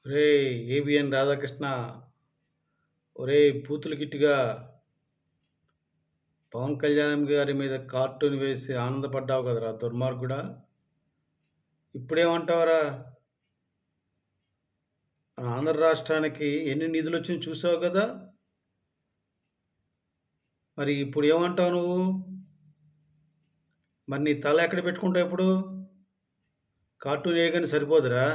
ఒరేయ్! ఏబిఎన్ రాధాకృష్ణ, ఒరేయ్! బూతులు గిట్టుగా పవన్ కళ్యాణ్ గారి మీద కార్టూన్ వేసి ఆనందపడ్డావు కదరా దుర్మార్గుడా! ఇప్పుడేమంటావురా? మన ఆంధ్ర రాష్ట్రానికి ఎన్ని నిధులొచ్చినాయో చూసావు కదా! మరి ఇప్పుడు ఏమంటావు నువ్వు? మరి నీ తల ఎక్కడ పెట్టుకుంటావు ఇప్పుడు? కార్టూన్ ఏయగానే సరిపోదురా!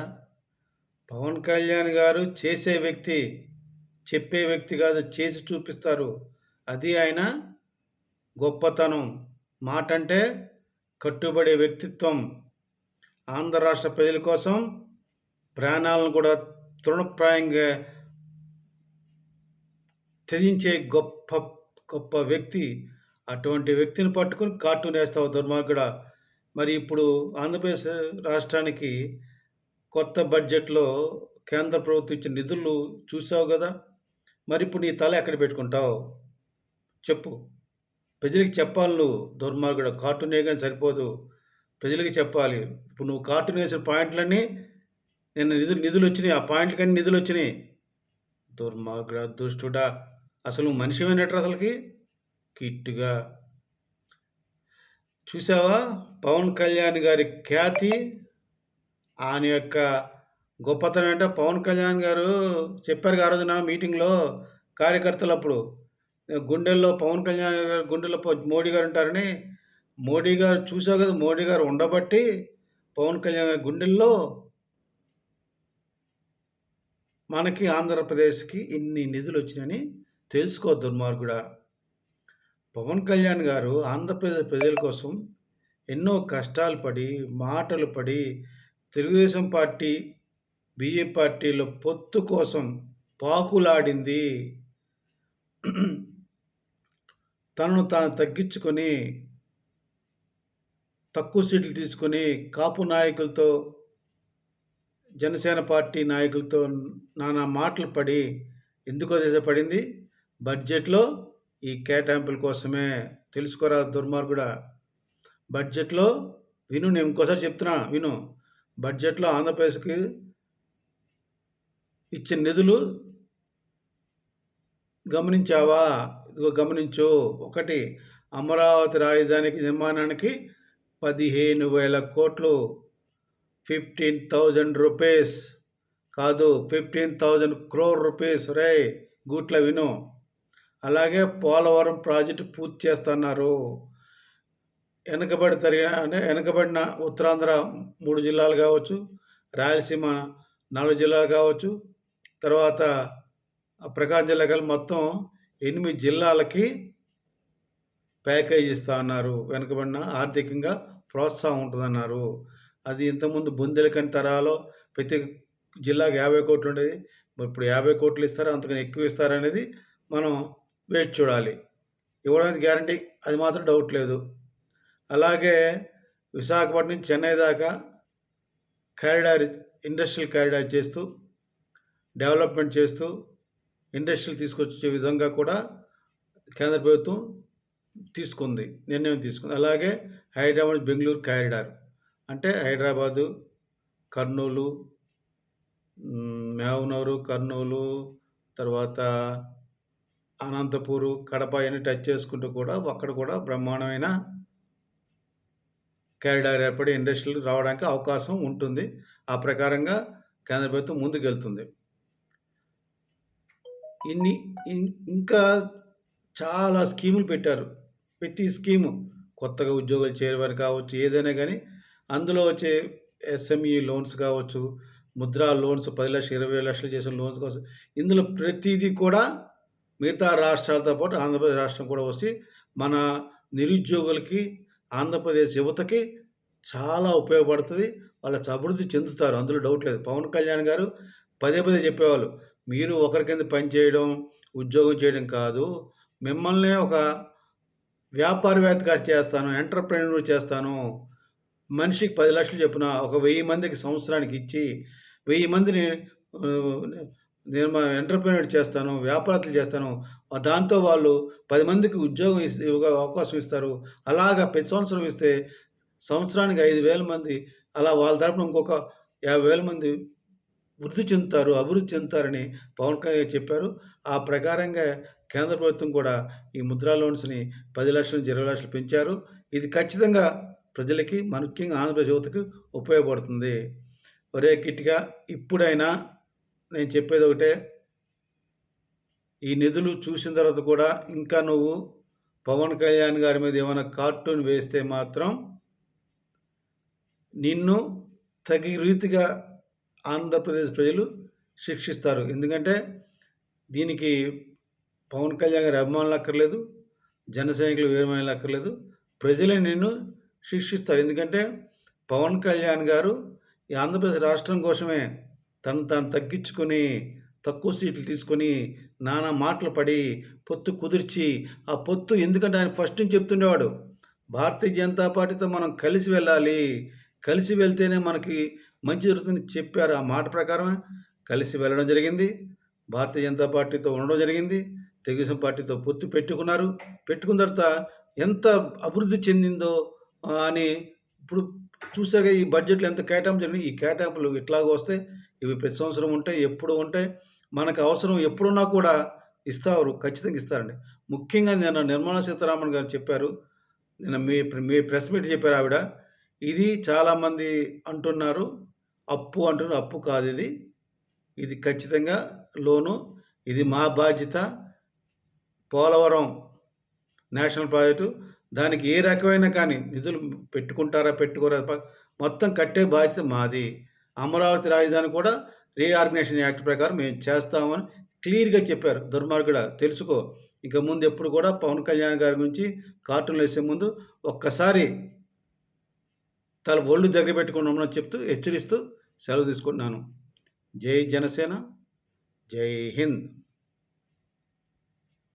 పవన్ కళ్యాణ్ గారు చేసే వ్యక్తి, చెప్పే వ్యక్తి కాదు, చేసి చూపిస్తారు. అది ఆయన గొప్పతనం. మాటంటే కట్టుబడే వ్యక్తిత్వం. ఆంధ్ర రాష్ట్ర ప్రజల కోసం ప్రాణాలను కూడా తృణప్రాయంగా త్యజించే గొప్ప గొప్ప వ్యక్తి. అటువంటి వ్యక్తిని పట్టుకొని కార్టూన్ వేస్తావు దుర్మార్గుడా! మరి ఇప్పుడు ఆంధ్రప్రదేశ్ రాష్ట్రానికి కొత్త బడ్జెట్‌లో కేంద్ర ప్రభుత్వం ఇచ్చిన నిధులు చూసావు గదా! మరిప్పుడు నీ తల ఎక్కడ పెట్టుకుంటావు? చెప్పు. ప్రజలకి చెప్పాలి నువ్వు దుర్మార్గుడా! కార్టూన్ వేయగానే సరిపోదు. ప్రజలకి చెప్పాలి. ఇప్పుడు నువ్వు కార్టూన్ వేసిన పాయింట్లన్నీ నిన్న నిధులొచ్చినియి. ఆ పాయింట్లకన్నీ నిధులొచ్చినియి. దుర్మార్గుడా! దుష్టుడా! అసలు నువ్వు మనిషివేనేట్రా అసలకి? కిట్టుగా. చూసావా? పవన్ కళ్యాణ్ గారి ఖ్యాతి, ఆయన యొక్క గొప్పతనం ఏంటో పవన్ కళ్యాణ్ గారు చెప్పారుగా ఆ రోజున మీటింగ్‌లో కార్యకర్తలప్పుడు. గుండెల్లో పవన్ కళ్యాణ్ గారి గుండెల్లో మోడీ గారు ఉంటారని. మోడీ గారు చూసావు కదా! మోడీ గారు ఉండబట్టి పవన్ కళ్యాణ్ గారి గుండెల్లో మనకి ఆంధ్రప్రదేశ్‌కి ఇన్ని నిధులొచ్చినాయని తెలుసుకో దుర్మార్గుడా! పవన్ కళ్యాణ్ గారు ఆంధ్రప్రదేశ్ ప్రజల కోసం ఎన్నో కష్టాలు పడి, మాటలు పడి, తెలుగుదేశం పార్టీ, బీజేపీ పార్టీలో పొత్తు కోసం పాకులాడింది. తనను తాను తగ్గించుకొని, తక్కువ సీట్లు తీసుకొని, కాపు నాయకులతో, జనసేన పార్టీ నాయకులతో నానా మాటలు పడి, ఎందుకో తెలుసా పడింది? బడ్జెట్‌లో ఈ కేటాయింపుల కోసమే. తెలుసుకోరా దుర్మార్గుడా! బడ్జెట్‌లో విను, నేను ఇంకోసారి చెప్తున్నా విను. బడ్జెట్‌లో ఆంధ్రప్రదేశ్‌కి ఇచ్చిన నిధులు గమనించావా? ఇదిగో గమనించు. 1 అమరావతి రాజధానికి నిర్మాణానికి 15,000 కోట్లు. 15,000 రూపీస్ కాదు, 15,000 crore రూపీస్. ఒరేయ్! గూట్ల విను. అలాగే పోలవరం ప్రాజెక్టు పూర్తి చేస్తన్నారు. వెనకబడిన ఉత్తరాంధ్ర 3 జిల్లాలు కావచ్చు, రాయలసీమ 4 జిల్లాలు కావచ్చు, తర్వాత ప్రకాశం జిల్లా కలిపి మొత్తం 8 జిల్లాలకి ప్యాకేజ్ ఇస్తా అన్నారు. వెనకబడిన ఆర్థికంగా ప్రోత్సాహం ఉంటుందన్నారు. అది ఇంతకుముందు బుందేలఖండ్ తరహాలో ప్రతి జిల్లాకి 50 కోట్లు ఉండేది. ఇప్పుడు 50 కోట్లు ఇస్తారా, అంతకన్నా ఎక్కువ ఇస్తారా అనేది మనం వేచి చూడాలి. ఇవ్వడం అనేది గ్యారంటీ, అది మాత్రం డౌట్ లేదు. అలాగే విశాఖపట్నం నుంచి చెన్నై దాకా ఇండస్ట్రియల్ కారిడార్ చేస్తూ, డెవలప్మెంట్ చేస్తూ, ఇండస్ట్రీలు తీసుకొచ్చే విధంగా కూడా కేంద్ర ప్రభుత్వం నిర్ణయం తీసుకుంది. అలాగే హైదరాబాద్ బెంగుళూరు కారిడార్ అంటే హైదరాబాదు, కర్నూలు, మేవనూరు, కర్నూలు, తర్వాత అనంతపూరు, కడప ఇవన్నీ టచ్ చేసుకుంటూ కూడా అక్కడ కూడా బ్రహ్మాండమైన కారిడార్ ఏర్పడి ఇండస్ట్రీలు రావడానికి అవకాశం ఉంటుంది. ఆ ప్రకారంగా కేంద్ర ప్రభుత్వం ముందుకెళ్తుంది. ఇంకా చాలా స్కీములు పెట్టారు. ప్రతి స్కీము కొత్తగా ఉద్యోగాలు చేరేవారు కావచ్చు, ఏదైనా కానీ అందులో వచ్చే ఎస్ఎంఈ లోన్స్ కావచ్చు, ముద్రా లోన్స్ 10 లక్షలు, 20 లక్షలు చేసిన లోన్స్ కావచ్చు. ఇందులో ప్రతిదీ కూడా మిగతా రాష్ట్రాలతో పాటు ఆంధ్రప్రదేశ్ రాష్ట్రం కూడా వచ్చి మన నిరుద్యోగులకి, ఆంధ్రప్రదేశ్ యువతకి చాలా ఉపయోగపడుతుంది. వాళ్ళు అభివృద్ధి చెందుతారు, అందులో డౌట్ లేదు. పవన్ కళ్యాణ్ గారు పదే పదే చెప్పేవాళ్ళు, మీరు ఒకరి కింద పని చేయడం, ఉద్యోగం చేయడం కాదు, మిమ్మల్ని ఒక వ్యాపారవేత్తగా చేస్తాను, ఎంటర్‌ప్రెన్యూర్ చేస్తాను. మనిషికి 10 లక్షలు చొప్పున ఒక 1000 మందికి సంవత్సరానికి ఇచ్చి, 1000 మందిని ఎంటర్‌ప్రెన్యూర్ చేస్తాను, వ్యాపారస్తులు చేస్తాను. దాంతో వాళ్ళు 10 మందికి ఉద్యోగం అవకాశం ఇస్తారు. అలాగా ప్రతి సంవత్సరం ఇస్తే సంవత్సరానికి 5,000 మంది, అలా వాళ్ళ తరపున ఇంకొక 50,000 మంది వృద్ధి చెందుతారు, అభివృద్ధి చెందుతారని పవన్ కళ్యాణ్ చెప్పారు. ఆ ప్రకారంగా కేంద్ర ప్రభుత్వం కూడా ఈ ముద్రా లోన్స్‌ని 10,00,000 నుంచి 20,00,000 పెంచారు. ఇది ఖచ్చితంగా ప్రజలకి, ముఖ్యంగా ఆంధ్రప్రదేశ్ యువతకి ఉపయోగపడుతుంది. ఒరేయ్ కిట్టిగా, ఇప్పుడైనా నేను చెప్పేదొకటే, ఈ నిధులు చూసిన తర్వాత కూడా ఇంకా నువ్వు పవన్ కళ్యాణ్ గారి మీద ఏమైనా కార్టూన్ వేస్తే మాత్రం నిన్ను తగు రీతిగా ఆంధ్రప్రదేశ్ ప్రజలు శిక్షిస్తారు. ఎందుకంటే దీనికి పవన్ కళ్యాణ్ గారి అభిమానులు అక్కర్లేదు, జన సైనికులు వీరమహిళలు అక్కర్లేదు. ప్రజలే నిన్ను శిక్షిస్తారు. ఎందుకంటే పవన్ కళ్యాణ్ గారు ఈ ఆంధ్రప్రదేశ్ రాష్ట్రం కోసమే తను తాను తగ్గించుకొని, తక్కువ సీట్లు తీసుకొని, నానా మాటలు పడి, పొత్తు కుదిర్చి, ఆ పొత్తు ఎందుకంటే ఆయన ఫస్ట్ నుంచి చెప్తుండేవాడు, భారతీయ జనతా పార్టీతో మనం కలిసి వెళ్ళాలి. కలిసి వెళ్తేనే మనకి మంచి జరుగుతుందని చెప్పారు. ఆ మాట ప్రకారమే కలిసి వెళ్ళడం జరిగింది. భారతీయ జనతా పార్టీతో ఉండడం జరిగింది. తెలుగుదేశం పార్టీతో పొత్తు పెట్టుకున్నారు. పెట్టుకున్న తర్వాత ఎంత అభివృద్ధి చెందిందో అని ఇప్పుడు చూసారుగా, ఈ బడ్జెట్‌లో ఎంత కేటాయింపు జరిగింది. ఈ కేటాయింపులు ఇట్లాగ వస్తాయి. ఇవి ప్రతి సంవత్సరం ఉంటాయి. ఎప్పుడూ ఉంటాయి. మనకు అవసరం ఎప్పుడున్నా కూడా ఇస్తారు. ఖచ్చితంగా ఇస్తారండి. ముఖ్యంగా నిన్న నిర్మలా సీతారామన్ గారు చెప్పారు. నిన్న మీ ప్రెస్ మీట్ చెప్పారు ఆవిడ. ఇది చాలామంది అంటున్నారు. అప్పు అంటున్నారు. అప్పు కాదిది. ఇది ఖచ్చితంగా లోను. ఇది మా బాధ్యత. Polavaram national project. దానికి ఏ రకమైన కానీ నిధులు పెట్టుకుంటారా, పెట్టుకోరా మొత్తం కట్టే బాధ్యత మాది. అమరావతి రాజధాని కూడా రీఆర్గనైజేషన్ యాక్ట్ ప్రకారం మేము చేస్తామని క్లియర్‌గా చెప్పారు. దుర్మార్గుడా, తెలుసుకో. ఇక ముందు ఎప్పుడు కూడా పవన్ కళ్యాణ్ గారి గురించి కార్టూన్‌లు వేసే ముందు ఒక్కసారి తల ఒళ్ళు దగ్గర పెట్టుకొని ఉండమని చెప్తూ, హెచ్చరిస్తూ సెలవు తీసుకుంటున్నాను. జై జనసేన, జై హింద్.